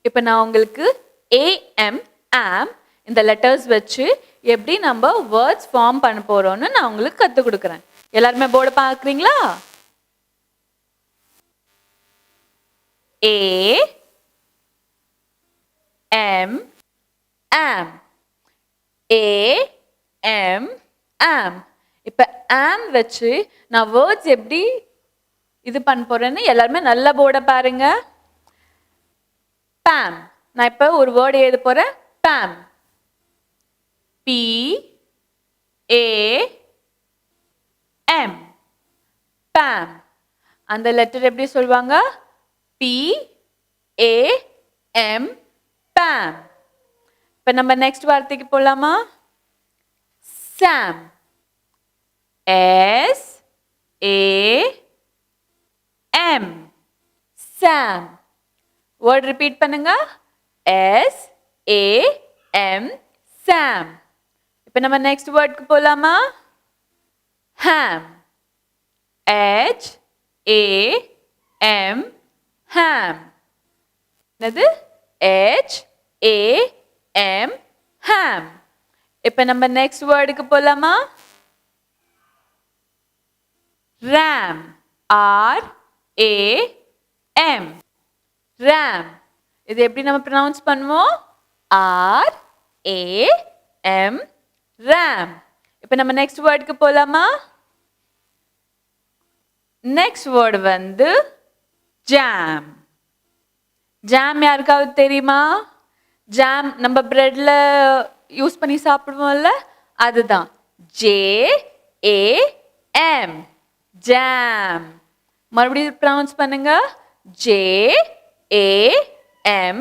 இப்போ நான் உங்களுக்கு am am இந்த லெட்டர்ஸ் வச்சு எப்படி நம்ம வேர்ட்ஸ் ஃபார்ம் பண்ண போறோம்னு நான் உங்களுக்கு கற்றுக் கொடுக்குறேன். எல்லாருமே போர்டு பார்க்குறீங்களா? A M am A M am. இப்போ am வச்சு நான் வேர்ட்ஸ் எப்படி இது பண்ண போறேன்னு எல்லாருமே நல்ல போர்டை பாருங்க. Pam. நான் இப்போ ஒரு வேர்டு எழுத போறேன். Pam. P A M. Pam. அந்த லெட்டர் எப்படி சொல்வாங்க? P A M. Pam. இப்போ நம்ம நெக்ஸ்ட் வார்த்தைக்கு போலாமா? Sam. S A M. Sam. Word repeat பண்ணுங்க. S A M. Sam. இப்போ நம்ம நெக்ஸ்ட் வேர்ட்க்கு போலாமா? Ham. H A M. Ham. என்னது? H A M. Ham. இப்போ நம்ம நெக்ஸ்ட் வேர்டுக்கு போலாமா? Ram. R A M. Ram. இது எப்படி நம்ம ப்ரொனவுன்ஸ் பண்ணுவோம்? R A M. Ram. இப்போ நம்ம நெக்ஸ்ட் வேர்டுக்கு போலாமா? நெக்ஸ்ட் வேர்டு வந்து jam. ஜாம் யாருக்காவது தெரியுமா? ஜாம் நம்ம பிரெட்ல யூஸ் பண்ணி சாப்பிடுவோம்ல, அதுதான் J A M. ஜாம். மறுபடியும் ப்ரொனவுன்ஸ் பண்ணுங்க. J A M.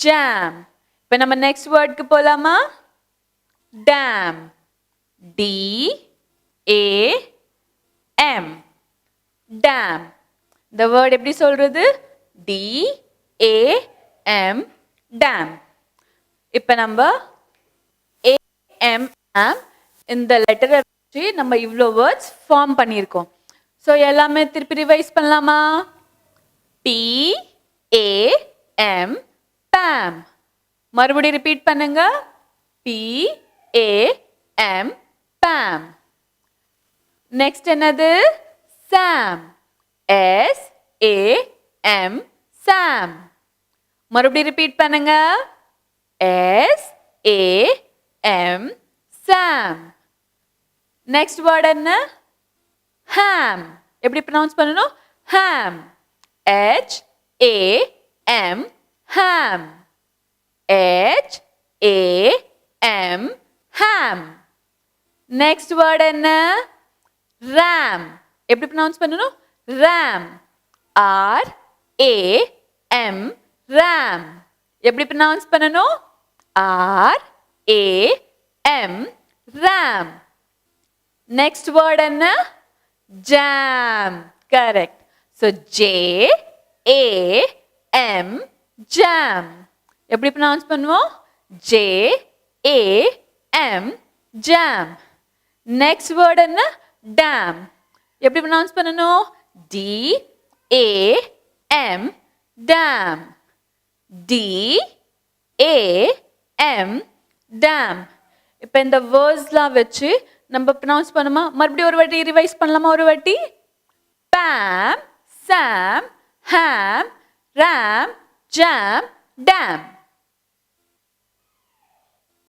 ஜாம். இப்போ நம்ம நெக்ஸ்ட் வேர்டுக்கு போலாமா? Dam. D A M. Dam. இந்த வேர்ட் எப்படி சொல்றது? D A M. Dam. இப்போ நம்ம A M am இந்த லெட்டரை வச்சு நம்ம இவ்வளோ வேர்ட்ஸ் ஃபார்ம் பண்ணியிருக்கோம். ஸோ எல்லாமே திருப்பி ரிவைஸ் பண்ணலாமா? P A M. Pam. மறுபடியும் ரிப்பீட் பண்ணுங்க. P A M. Pam. Next என்னது? Sam. S A M. Sam. மறுபடியும் ரிப்பீட் பண்ணுங்க. S A M. Sam. Next word என்ன? Ham. எப்படி ப்ரொனவுன்ஸ் பண்ணணும்? Ham. H A M. Ham. H A M. Ham. Next word என்ன? Ram. எப்படி pronounce பண்ணணும்? Ram. R A M. Ram. எப்படி pronounce பண்ணணும்? R A M. Ram. Next word என்ன? Jam. Correct. So J A M. Jam. எப்படி pronounce பண்ணுவோம்? J A M. Jam. Next word என்ன? Dam. எப்படி ப்ரொனவுன்ஸ் பண்ணணும்? D A M. Dam. D A M. Dam. இப்போ இந்த வேர்ட்ஸ்லாம் வச்சு நம்ம ப்ரொனவுன்ஸ் பண்ணுமா? மறுபடியும் ஒரு வாட்டி ரிவைஸ் பண்ணலாமா? ஒரு வாட்டி. Pam, Sam, Ham, Ram, Jam, Dam.